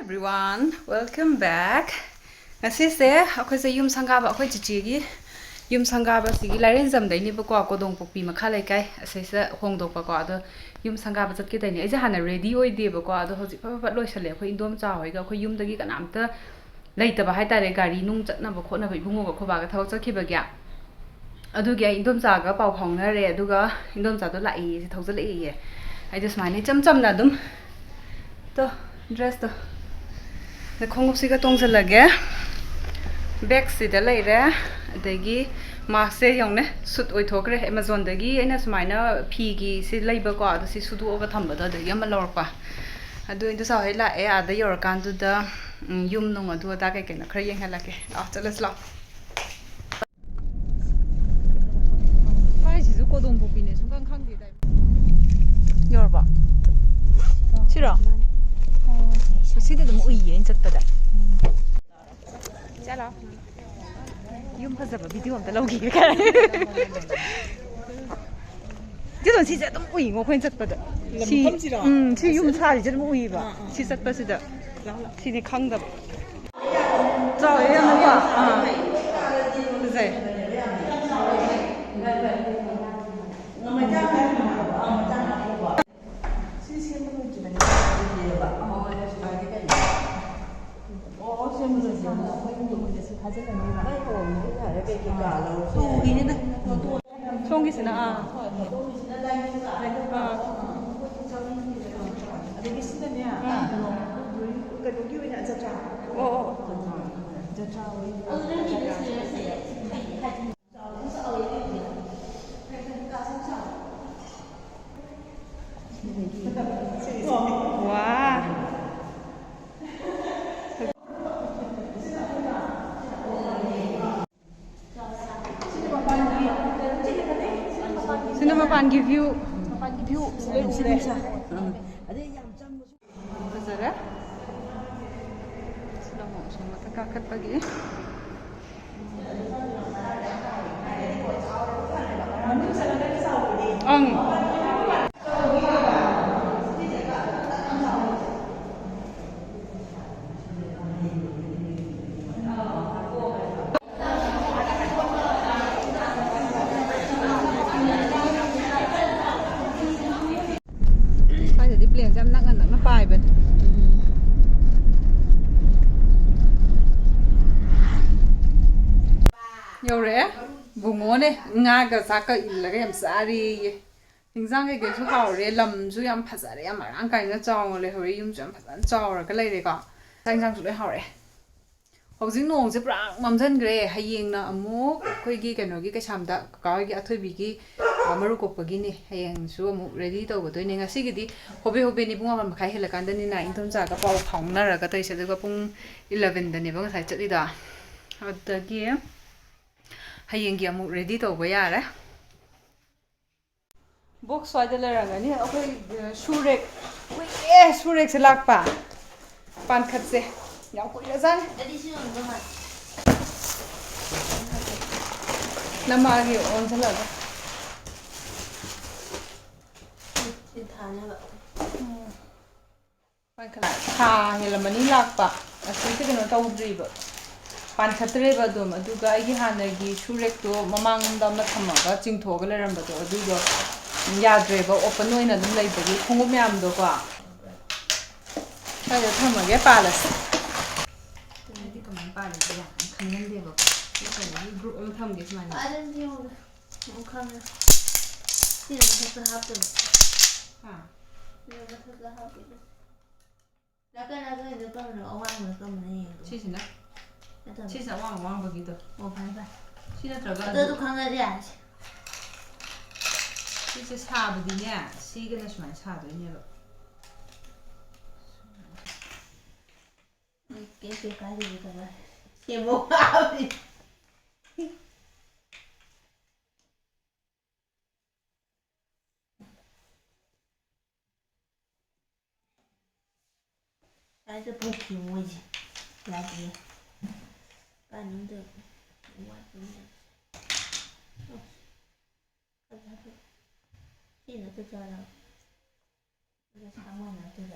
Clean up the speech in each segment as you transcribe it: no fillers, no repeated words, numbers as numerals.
everyone, welcome back. Ngasise akhoi se yum sangaba akhoi chichi gi yum sangaba sigi laren jam dai ni ba ko kodong pokpi makha lai kai asesa hongdok pa ko ado yum sangaba jat ke dai ni aja hana ready oi de ba ko ado hoji pa loi sale akhoi indom cha hoi ga akhoi yum dagi kanamta laita ba hai tare gari nung chatna ba khona ba ibungo ga khoba ga thawak chakhi ba gya adu gya indom cha ga pau phongna re adu ga indom cha do lai se thawjal e ye ai just mane cham cham na dum to dress to the khongupsi ga tongjalage bag sida leire adagi mask se yongne sut oi thokre amazon dagi aina sumaina phi gi si leiba ko adu si sudu oga thamba da dagi ama lorpa adu indu sa hela e ada yor kan du da yum nong adu da kai kai na khra yeng halake chalas la pai si zu kodong bu bine sungang khang di dai yor ba 싫어 시대도 뭐 의외인 쳤다. 잘라. yum 파자바 비디오 한번 나오기 그래. 저도 진짜 너무 의외인 거 괜찮 쳤다. 시 yum 살이 좀 의외 봐. 시작 빠지다. 시니 강다. 자, 얘 뭐야? 그래. 송기스나 와 Mapan give you Bezara sudah mau sama tekakat pagi jam nak anak na pai ben yore bungo ne nga ga sa ka illa ga yam sari hingjang ge su hao re lam su yam phasare yam rang kai na chaw le hore yum jam phasan chaw ra ka lai re ka sang su le hao re hojing nong se pra mamjan gre hayeng na amu khoi gi kano gi ka samda ka gi athoi bi gi maru kopagi ni hayeng su amu ready to go doine ngasi gi di hobe ni bunga ma khai hela kan da ni na intom cha ga pau thongna ra ga tai se ga pung 11 da ni ba sai chali da adagi hayeng gi amu ready to go ya re box soi da la ra ga ni akhoi surek se lak pa pan khat se yang koi ra jan namagi on chala ga ꯊꯥ ꯍꯦꯜꯂꯝꯃꯅꯤ ꯂꯥꯛꯄ ꯑꯁꯤꯁꯦ ꯀꯩꯅꯣ ꯇꯧꯗ꯭ꯔꯤꯕ ꯄꯥꯟꯈꯠꯇ꯭ꯔꯦꯕ ꯑꯗꯨꯝ ꯑꯗꯨꯒ ꯑꯩꯒꯤ ꯍꯥꯟꯅꯒꯤ ꯁꯨꯔꯦꯛꯇꯣ ꯃꯃꯥꯡꯗ ꯑꯃ ꯊꯝꯃꯒ ꯆꯤꯡꯊꯣꯛꯑꯒ ꯂꯩꯔꯝꯕꯗꯣ ꯑꯗꯨꯗꯣ ꯌꯥꯗ꯭ꯔꯦꯕ ꯑꯣꯄꯟ ꯑꯣꯏꯅ ꯑꯗꯨꯝ ꯂꯩꯕꯒꯤ ꯈꯣꯡꯎꯞ ꯃꯌꯥꯝꯗꯣꯀꯣ ꯁ꯭ꯋꯥꯏꯗ ꯊꯝꯃꯒꯦ ꯄꯥꯜꯂꯁꯤ ꯑꯩꯗꯤ ꯀꯃꯥꯏꯅ ꯄꯥꯜꯂꯤꯁꯦ ꯌꯥꯝ ꯈꯪꯒꯟꯗꯦꯕ ꯀꯩꯅꯣꯒꯤ ꯒ꯭ꯔꯨꯞ ꯑꯃ ꯊꯝꯒꯦ ꯁꯨꯃꯥꯏꯅ ꯈꯪꯉꯦ ꯁꯤꯅ ꯃꯊꯛꯇ ꯍꯥꯞꯇꯣꯏꯕ 시시나? 시시 왕 거기도. 반반. 시나 들어가. 너도 강아지 아시. 시시 사부디냐? 시그나 수만 사도냐. 이게 가지고다가 제목 아버지. 아이들 복귀 뭐지? 나중에 빠는데 왔는데 시는 또 저랑 이거 사만 놔두자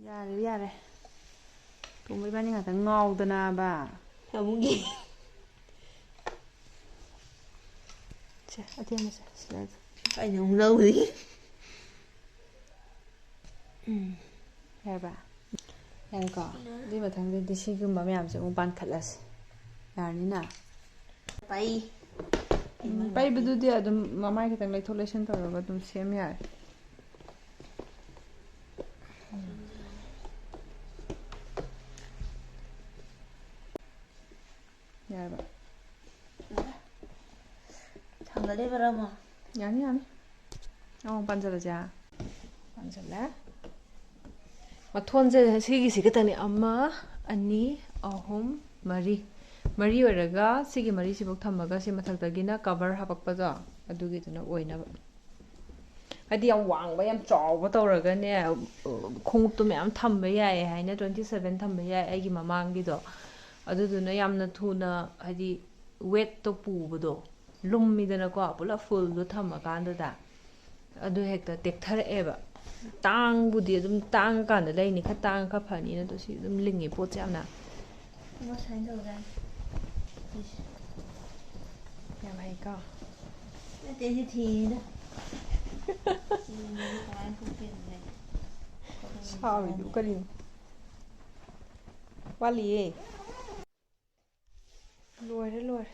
Yare yare. Tunggu iba ni ngata ngau dana ba. Amugi. Cek, hati yang masa slide. Ay nung nauli. Yare ba. Yare ko. Di ba tang di sigum ba mayam se umpan khalas. Yare ni na. Pai. Pai bedu dia adum mamai kitang lai tholation tawra adum sem yare. Yare ba. Tanggal에 바라봐. Yani yani. 반절하자. 반절래? 마톤제 시기시 그다니 엄마 아니 어홈 머리 머리 어르가 시기 머리 시복 탐마가 시 마탁다기나 커버 하박빠죠. 아두기도나 오이나. 하디 양 왕바 양 짜오바 떠러가네 콩up도 ꯃꯌꯥꯝ ꯊꯝꯕ ꯌꯥꯏ 하이나 27 ꯊꯝꯕ ꯌꯥꯏ 아기 마망기도 아두두나 얌나 투나 하디 웨트도 puबदो lum미दनको पुला फुलदो थम्मकान्डदा अदु हेक्ता टेक्थरएबा तांगबुदि अदुम तांग कान्द लैनि ख तांग ख फनि न दोसि अदुम लिंगि पोत यामना 뭐 사인 도다. याम हाइका तेजी थीदा. साविदु करि वालिए लोरे लोरे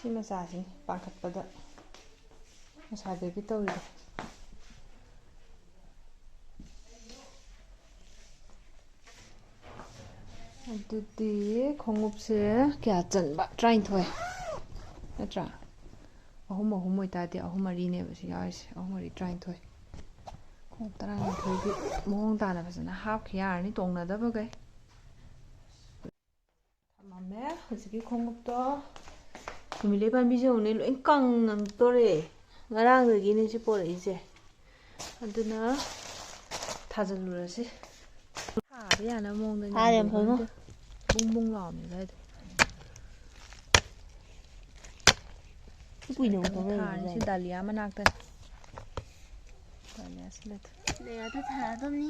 ꯁꯤ ꯃꯆꯥꯁꯤ ꯄꯥꯡꯈꯠꯄꯗ ꯉꯁꯥꯏꯗꯒꯤ ꯇꯧꯔꯤꯗꯣ ꯑꯗꯨꯗꯤ ꯈꯣꯡꯎꯞꯁꯦ ꯀꯌꯥ ꯆꯟꯕ 12 ꯅꯠꯇ꯭ꯔꯥ ꯑꯍꯨꯝ ꯑꯣꯏꯇꯥꯔꯗꯤ ꯑꯍꯨꯝ ꯃꯔꯤꯅꯦꯕ ꯁꯤ ꯌꯥꯎꯔꯤꯁꯦ ꯑꯍꯨꯝ ꯃꯔꯤ 12 ꯈꯣꯡꯎꯞ 12ꯒꯤ ꯃꯑꯣꯡ ꯇꯥꯅ ꯐꯖꯅ ꯍꯥꯞꯈꯤ ꯌꯥꯔꯅꯤ ꯇꯣꯡꯅꯗꯕꯒꯩ ꯊꯝꯃꯝꯃꯦ ꯍꯧꯖꯤꯛꯀꯤ ꯈꯣꯡꯎꯞꯇꯣ ꯅꯨꯃꯤꯠꯂꯩ ꯄꯥꯟꯕꯤꯁꯦ ꯎꯅꯦ ꯂꯣꯏ ꯀꯪꯉꯛꯇꯣꯔꯦ ꯉꯔꯥꯡꯗꯒꯤꯅꯦ ꯁꯤ ꯄꯣꯔꯛꯏꯁꯦ ꯑꯗꯨꯅ ꯊꯥꯖꯤꯜꯂꯨꯔꯁꯤ ꯊꯥꯕ ꯌꯥꯅꯕ ꯃꯑꯣꯡꯗ ꯊꯥꯔꯦ ꯐꯪꯉꯣ ꯕꯨꯡ ꯕꯨꯡ ꯂꯥꯎꯅꯦ ꯑꯗꯨꯋꯥꯏꯗꯣ ꯀꯨꯏꯅ ꯊꯥꯔꯅꯤ ꯁꯤ ꯗꯥꯂꯤꯌꯥ ꯃꯅꯥꯛꯇꯅꯤ ꯗꯥꯂꯤꯌꯥ ꯁꯤꯂꯦꯠ 내가 ꯊꯥꯗꯧꯅꯤ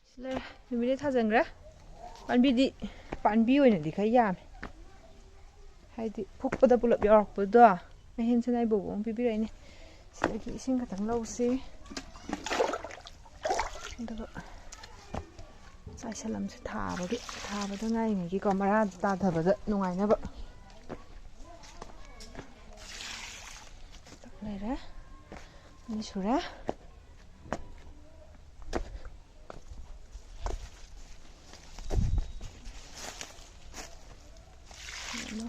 ꯁꯤ ꯂꯩꯔꯦ ꯅꯨꯃꯤꯠꯂꯩ ꯊꯥꯖꯤꯟꯈ꯭ꯔꯦ ꯄꯥꯟꯕꯤꯗꯤ ꯄꯥꯟꯕꯤ ꯑꯣꯏꯅꯗꯤ ꯈꯔ ꯌꯥꯝꯃꯦ ꯍꯥꯏꯗꯤ ꯐꯨꯛꯄꯗ ꯄꯨꯂꯞ ꯌꯥꯎꯔꯛꯄꯗꯣ ꯃꯍꯦꯟ ꯁꯅꯥꯏ ꯕꯣꯕꯣ ꯑꯃ ꯄꯤꯕꯤꯔꯛꯏꯅꯦ ꯁꯤꯗꯒꯤ ꯏꯁꯤꯡ ꯈꯛꯇꯪ ꯂꯧꯁꯤ ꯑꯗꯨꯒ ꯆꯥꯏꯁꯜꯂꯝꯁꯤ ꯊꯥꯕꯗ ꯉꯥꯏꯔꯤꯉꯩꯒꯤꯀꯣ ꯃꯔꯥꯗ ꯇꯥꯊꯕꯗ ꯅꯨꯡꯉꯥꯏꯅꯕ ꯂꯩꯔꯦ ꯑꯅꯤ ꯁꯨꯔꯦ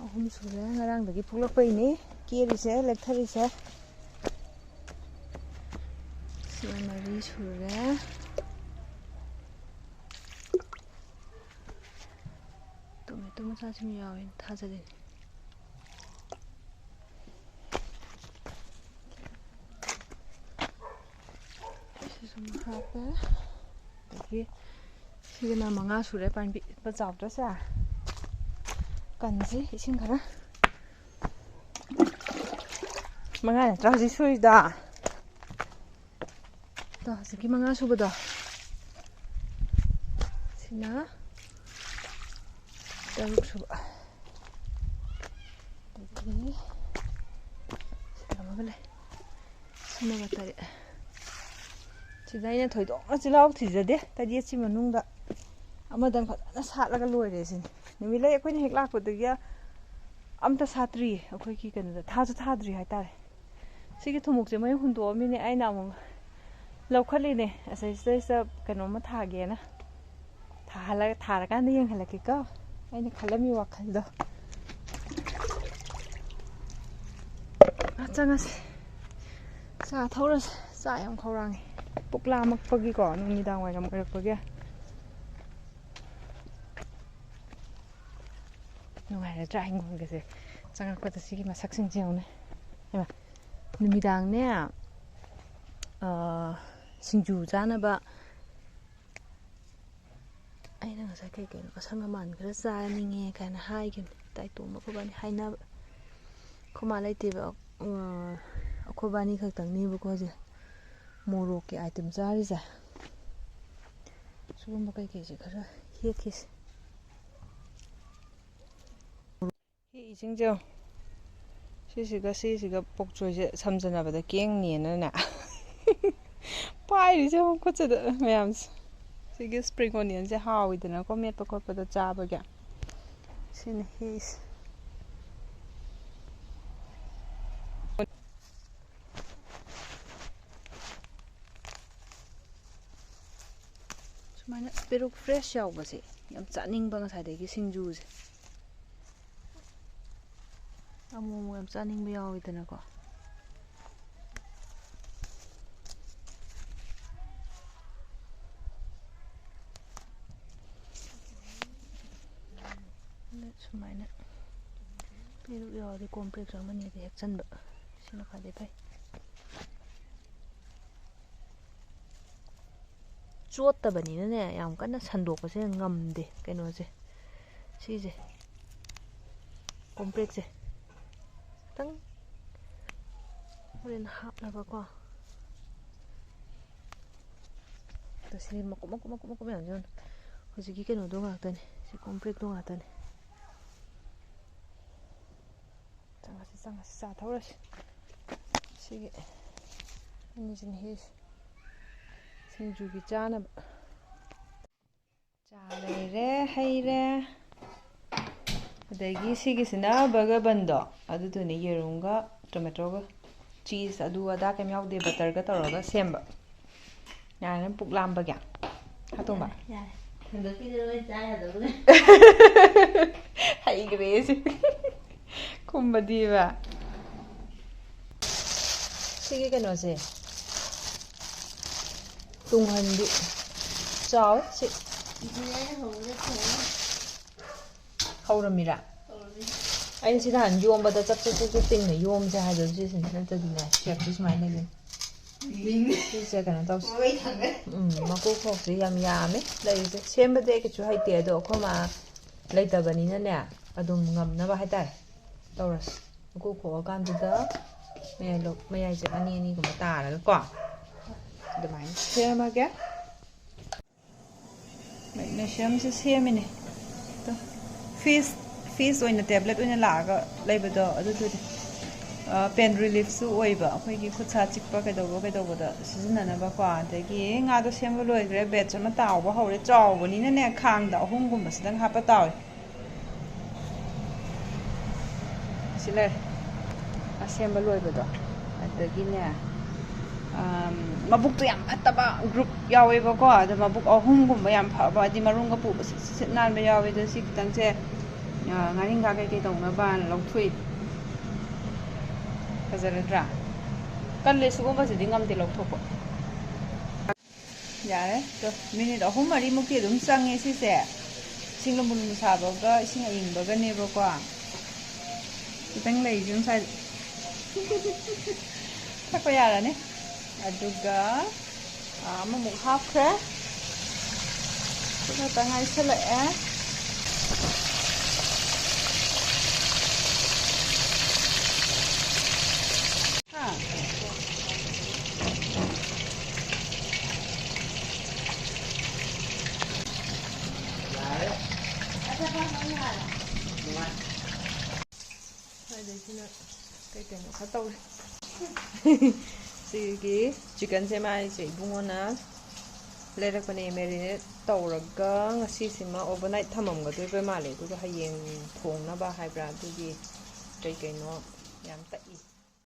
ꯑꯍꯨꯝ ꯁꯨꯔꯦ ꯉꯔꯥꯡꯗꯒꯤ ꯐꯨꯛꯂꯛꯄꯩꯅꯤ ꯀꯦꯔꯤꯁꯦ ꯂꯦꯛꯊꯔꯤꯁꯦ ꯁꯤ ꯃꯔꯤ ꯁꯨꯔꯦ ꯇꯣꯃꯦꯇꯣ ꯃꯆꯥꯁꯤꯡ ꯌꯥꯎꯋꯦ ꯊꯥꯖꯜꯂꯤꯅꯤ ꯁꯤꯁꯨ ꯍꯥꯞꯄꯦ ꯑꯗꯒꯤ ꯁꯤꯒꯤꯅ 5 ꯁꯨꯔꯦ ꯄꯥꯟꯕꯤ ꯆꯥꯎꯗ꯭ꯔꯁꯦ ꯀꯟꯁꯤ 이신 가라 5 ꯅꯠꯇ꯭ꯔꯥ ꯍꯧꯖꯤꯛ ꯁꯨꯔꯤꯗꯣ 또 ꯍꯧꯖꯤꯛꯀꯤ 5 ꯁꯨꯕꯗꯣ ꯁꯤꯅ 6 ꯁꯨꯕ ꯑꯗꯒꯤ ꯁꯤꯗ ꯑꯃꯒ ꯂꯩ ꯁꯤꯅꯒ 3 ꯁꯤꯗ ꯑꯩꯅ ꯊꯣꯏꯗꯣꯛꯅ ꯆꯤꯜꯍꯥꯎ ꯊꯤꯖꯗꯦ ꯇꯔꯦꯠꯁꯤ ꯃꯅꯨꯡꯗ ꯑꯃꯗꯪ ꯐꯖꯅ ꯁꯥꯠꯂꯒ ꯂꯣꯏꯔꯦ ꯁꯤꯅꯤ ꯅꯨꯃꯤꯠꯂꯩ ꯑꯩꯈꯣꯏꯅ ꯍꯦꯛ ꯂꯥꯛꯄꯗꯒꯤ ꯑꯝꯇ ꯁꯥꯠꯇ꯭ꯔꯤꯌꯦ ꯑꯩꯈꯣꯏꯒꯤ ꯀꯩꯅꯣꯗ ꯊꯥꯁꯨ ꯊꯥꯗ꯭ꯔꯤ ꯍꯥꯏꯇꯥꯔꯦ ꯁꯤꯒꯤ ꯊꯨꯃꯣꯛꯁꯦ ꯃꯣꯏ ꯍꯨꯟꯗꯣꯛꯑꯝꯃꯤꯅꯦ ꯑꯩꯅ ꯑꯃꯨꯛ ꯂꯧꯈꯠꯂꯤꯅꯦ ꯑꯁꯤꯁꯤꯗꯩꯁꯤꯗ ꯀꯩꯅꯣꯝꯃ ꯊꯥꯒꯦꯅ ꯊꯥꯔꯀꯥꯟꯗ ꯌꯦꯡꯍꯜꯂꯛꯀꯦꯀꯣ ꯑꯩꯅ ꯈꯜꯂꯝꯃꯤ ꯋꯥꯈꯜꯗꯣ ꯆꯪꯉꯁꯤ ꯆꯥ ꯊꯧꯔꯁꯤ ꯆꯥ ꯌꯥꯝ ꯈꯧꯔꯥꯡꯉꯤ ꯄꯨꯛ ꯂꯥꯝꯃꯛꯄꯒꯤꯀꯣ ꯅꯨꯃꯤꯗꯥꯡ ꯋꯥꯏꯔꯝ ꯑꯣꯏꯔꯛꯄꯒꯤ ꯅꯨꯡꯉꯥꯏꯔꯗ꯭ꯔꯥ ꯍꯤꯡꯒꯣꯜꯒꯁꯦ ꯆꯪꯉꯛꯄꯗ ꯁꯤꯒꯤ ꯃꯁꯛꯁꯤꯡꯁꯦ ꯌꯦꯡꯉꯨꯅꯦ ꯅꯨꯃꯤꯗꯥꯡꯅꯦ ꯁꯤꯡꯖꯨ ꯆꯥꯅꯕ ꯑꯩꯅ ꯉꯁꯥꯏ ꯀꯩꯅꯣ ꯑꯁꯪ ꯑꯃꯥꯟ ꯈꯔ ꯆꯥꯅꯤꯡꯉꯦ ꯀꯥꯏꯅ ꯍꯥꯏꯈꯤꯕꯅꯦ ꯇꯥꯏꯇꯣꯝꯕ ꯈꯣꯠꯄꯅꯤ ꯍꯥꯏꯅꯕ ꯈꯨꯃꯥ ꯂꯩꯇꯦꯕ ꯑꯩꯈꯣꯏꯕꯥꯅꯤ ꯈꯛꯇꯪꯅꯦꯕꯀꯣ ꯍꯧꯖꯤꯛ ꯃꯣꯔꯣꯛꯀꯤ ꯑꯥꯏꯇꯦꯝ ꯆꯥꯔꯤꯁꯦ ꯁꯤꯒꯨꯝꯕ ꯀꯩꯀꯩꯁꯦ ꯈꯔ ꯍꯦꯛꯈꯤꯁꯦ ꯍꯦꯛꯏꯁꯤꯡꯁꯦ ꯁꯤꯁꯤꯒ ꯄꯣꯛꯆꯣꯏꯁꯦ ꯁꯝꯖꯟꯅꯕꯗ ꯀꯦꯡꯅꯦꯅꯅꯦ ꯄꯥꯏꯔꯤꯁꯦ ꯈꯨꯠꯁꯤꯗ ꯃꯌꯥꯝꯁꯦ ꯁꯤꯒꯤ ꯏꯁꯄ꯭ꯔꯤꯡ ꯑꯣꯅꯤꯌꯟꯁꯦ ꯍꯥꯎꯋꯤꯗꯅꯀꯣ ꯃꯦꯠꯄ ꯈꯣꯠꯄꯗ ꯆꯥꯕꯒꯤ ꯁꯤꯅ ꯍꯦꯛꯏꯁꯦ ꯁꯨꯃꯥꯏꯅ ꯄꯦꯔꯨꯛ ꯐ꯭ꯔꯦꯁ ꯌꯥꯎꯕꯁꯦ ꯌꯥꯝ ꯆꯥꯅꯤꯡꯕ ꯉꯁꯥꯏꯗꯒꯤ ꯁꯤꯡꯖꯨꯁꯦ ꯑꯃꯨꯛ ꯌꯥꯝ ꯆꯥꯅꯤꯡꯕ ꯌꯥꯎꯋꯤꯗꯅꯀꯣ ꯁꯨꯃꯥꯏꯅ ꯄꯦꯔꯨꯛ ꯌꯥꯎꯔꯗꯤ ꯀꯣꯝꯄ꯭ꯔꯦꯛꯁ ꯑꯃꯅꯤꯗꯤ ꯍꯦꯛꯆꯟꯕ ꯁꯤꯅ ꯈ꯭ꯋꯥꯏꯗꯩ ꯐꯩ ꯆꯣꯠꯇꯕꯅꯤꯅꯅꯦ ꯌꯥꯝ ꯀꯟꯅ ꯁꯟꯗꯣꯛꯄꯁꯦ ꯉꯝꯗꯦ ꯀꯩꯅꯣꯁꯦ ꯁꯤꯁꯦ ꯀꯣꯝꯄ꯭ꯔꯦꯛꯁꯦ ꯈꯤꯇꯪ ꯍꯣꯔꯦꯟ ꯍꯥꯞꯅꯕꯀꯣ ꯁꯤ ꯃꯀꯨꯞ ꯃꯌꯥꯝꯁꯦ ꯍꯧꯖꯤꯛꯀꯤ ꯀꯩꯅꯣꯗꯣ ꯉꯥꯛꯇꯅꯤ ꯁꯤ ꯀꯣꯝꯄ꯭ꯔꯦꯛꯇꯣ ꯉꯥꯛꯇꯅꯤ ꯆꯪꯉꯁꯤ ꯆꯥꯊꯧꯔꯁꯤ ꯁꯤꯒꯤ ꯑꯅꯤꯁꯤꯅ ꯍꯦꯛꯏꯁꯤ ꯁꯤꯡꯖꯨꯒꯤ ꯆꯥꯅꯕ ꯆꯥ ꯂꯩꯔꯦ ꯍꯩꯔꯦ ꯑꯗꯒꯤ ꯁꯤꯒꯤꯁꯤꯅ ꯕꯔꯒꯔ ꯕꯟꯗꯣ ꯑꯗꯨꯗꯨꯅꯤ ꯌꯦꯔꯨꯝꯒ ꯇꯣꯃꯦꯇꯣꯒ ꯆꯤꯁ ꯑꯗꯨ ꯑꯗꯥ ꯀꯩꯝ ꯌꯥꯎꯗꯦ ꯕꯇꯔꯒ ꯇꯧꯔꯒ ꯁꯦꯝꯕ ꯌꯥꯔꯦ ꯄꯨꯛ ꯂꯥꯝꯕꯒꯤ ꯍꯥꯇꯣꯝꯕ ꯌꯥꯔꯦ ꯍꯟꯗꯛꯀꯤꯗꯤ ꯂꯣꯏ ꯆꯥ ꯌꯥꯗꯧꯔꯦ ꯍꯩꯈ꯭ꯔꯦ ꯁꯤ ꯈꯨꯝꯕꯗꯤꯕ ꯁꯤꯒꯤ ꯀꯩꯅꯣꯁꯦ ꯇꯨꯡꯍꯟꯕꯤ ꯆꯥꯎ ꯁꯤ ꯍꯧꯔꯝꯃꯤꯔꯥ ꯑꯩꯅ ꯁꯤ ꯅꯍꯥꯟ ꯌꯣꯝꯕꯗ ꯆꯞ ꯇꯤꯡꯅ ꯌꯣꯝꯁꯦ ꯍꯥꯏꯗꯣ ꯁꯤꯁꯤꯅ ꯅꯠꯇꯗꯤꯅꯦ ꯁꯦꯞꯁꯤ ꯁꯨꯃꯥꯏꯅ ꯂꯩꯒꯅꯤ ꯁꯤꯁꯦ ꯀꯩꯅꯣ ꯇꯧꯁꯤ ꯃꯀꯨ ꯈꯣꯛꯁꯦ ꯌꯥꯝ ꯌꯥꯝꯃꯦ ꯂꯩꯔꯤꯁꯦ ꯁꯦꯝꯕꯗꯤ ꯑꯩ ꯀꯩꯁꯨ ꯍꯩꯇꯦ ꯑꯗꯣ ꯑꯩꯈꯣꯏ ꯃꯥ ꯂꯩꯇꯕꯅꯤꯅꯅꯦ ꯑꯗꯨꯝ ꯉꯝꯅꯕ ꯍꯥꯏꯇꯥꯔꯦ ꯇꯧꯔꯁꯤ ꯃꯀꯨ ꯈꯣꯛꯑꯀꯥꯟꯗꯨꯗ ꯃꯌꯥꯏꯁꯦ ꯑꯅꯤꯒꯨꯝꯕ ꯇꯥꯔꯒꯀꯣ ꯑꯗꯨꯃꯥꯏꯅ ꯁꯦꯝꯃꯒꯦ ꯃꯦꯒꯅꯦꯁꯤꯌꯝꯁꯦ ꯁꯦꯝꯃꯤꯅꯦ ꯐꯤꯁ ꯑꯣꯏꯅ ꯇꯦꯕ꯭ꯂꯦꯠ ꯑꯣꯏꯅ ꯂꯥꯛꯑꯒ ꯂꯩꯕꯗꯣ ꯑꯗꯨꯗꯨꯗꯤ ꯄꯦꯟ ꯔꯤꯂꯤꯐꯁꯨ ꯑꯣꯏꯕ ꯑꯩꯈꯣꯏꯒꯤ ꯈꯨꯠ ꯁꯥ ꯆꯤꯛꯄ ꯀꯩꯗꯧꯕꯗ ꯁꯤꯖꯤꯟꯅꯅꯕꯀꯣ ꯑꯗꯒꯤ ꯉꯥꯗꯣ ꯁꯦꯝꯕ ꯂꯣꯏꯈ꯭ꯔꯦ ꯕꯦꯠꯆ ꯑꯃ ꯇꯥꯎꯕ ꯍꯧꯔꯦ ꯆꯥꯎꯕꯅꯤꯅꯅꯦ ꯈꯥꯡꯗ 3ꯒꯨꯝꯕꯁꯤꯗꯪ ꯍꯥꯞꯄ ꯇꯥꯎꯋꯦ ꯁꯤ ꯂꯩꯔꯦ ꯑꯁꯦꯝꯕ ꯂꯣꯏꯕꯗꯣ ꯑꯗꯒꯤꯅꯦ ꯃꯕꯨꯛꯇꯣ ꯌꯥꯝ ꯐꯠꯇꯕ ꯒ꯭ꯔꯨꯞ ꯌꯥꯎꯋꯦꯕꯀꯣ ꯑꯗꯣ ꯃꯕꯨꯛ 3ꯒꯨꯝꯕ ꯌꯥꯝ ꯐꯕ ꯍꯥꯏꯗꯤ ꯃꯔꯨꯝꯒ ꯄꯨꯕ ꯁꯤꯠ ꯅꯥꯟꯕ ꯌꯥꯎꯋꯦ ꯑꯗꯣ ꯁꯤ ꯈꯤꯇꯪꯁꯦ ꯉꯥꯔꯤꯡꯈꯥ ꯀꯩꯀꯩ ꯇꯧꯅꯕꯅ ꯂꯧꯊꯣꯛꯏ ꯐꯖꯔꯗ꯭ꯔꯥ ꯀꯜꯂꯦ ꯁꯤꯒꯨꯝꯕꯁꯤꯗꯤ ꯉꯝꯗꯦ ꯂꯧꯊꯣꯛꯄ ꯌꯥꯔꯦ ꯃꯤꯅꯤꯠ 3-4ꯃꯨꯛꯇꯤ ꯑꯗꯨꯝ ꯆꯪꯉꯦ ꯁꯤꯁꯦ ꯏꯁꯤꯡ ꯂꯨꯝꯕꯨ ꯁꯥꯕꯒ ꯏꯁꯤꯡ ꯑꯏꯪꯕꯒꯅꯦꯕꯀꯣ ꯈꯤꯇꯪ ꯂꯩꯁꯦ ꯉꯁꯥꯏ ꯊꯛꯄ ꯌꯥꯔꯅꯤ ꯑꯗꯨꯒ ꯑꯃꯃꯨꯛ ꯍꯥꯞꯈ꯭ꯔꯦ ꯈꯛꯇ ꯉꯥꯏꯁꯜꯂꯛꯑꯦ ꯑꯗꯩꯁꯤꯅ ꯀꯩꯅꯣ ꯈꯔ ꯇꯧꯔꯦ ꯁꯤꯒꯤ ꯆꯤꯛꯀꯟꯁꯦ ꯃꯥꯏꯁꯦ ꯏꯕꯨꯡꯉꯣꯅ ꯂꯩꯔꯛꯄꯅꯦ ꯃꯦꯔꯤꯅꯦꯠ ꯇꯧꯔꯒ ꯉꯁꯤꯁꯤꯃ ꯑꯣꯚꯔꯅꯥꯏꯠ ꯊꯝꯃꯝꯒꯗꯣꯏꯕ ꯃꯥꯜꯂꯦ ꯑꯗꯨꯒ ꯍꯌꯦꯡ ꯊꯣꯡꯅꯕ ꯍꯥꯏꯕ꯭ꯔꯥ ꯑꯗꯨꯒꯤ ꯀꯩꯅꯣ ꯌꯥꯝ ꯇꯛꯏ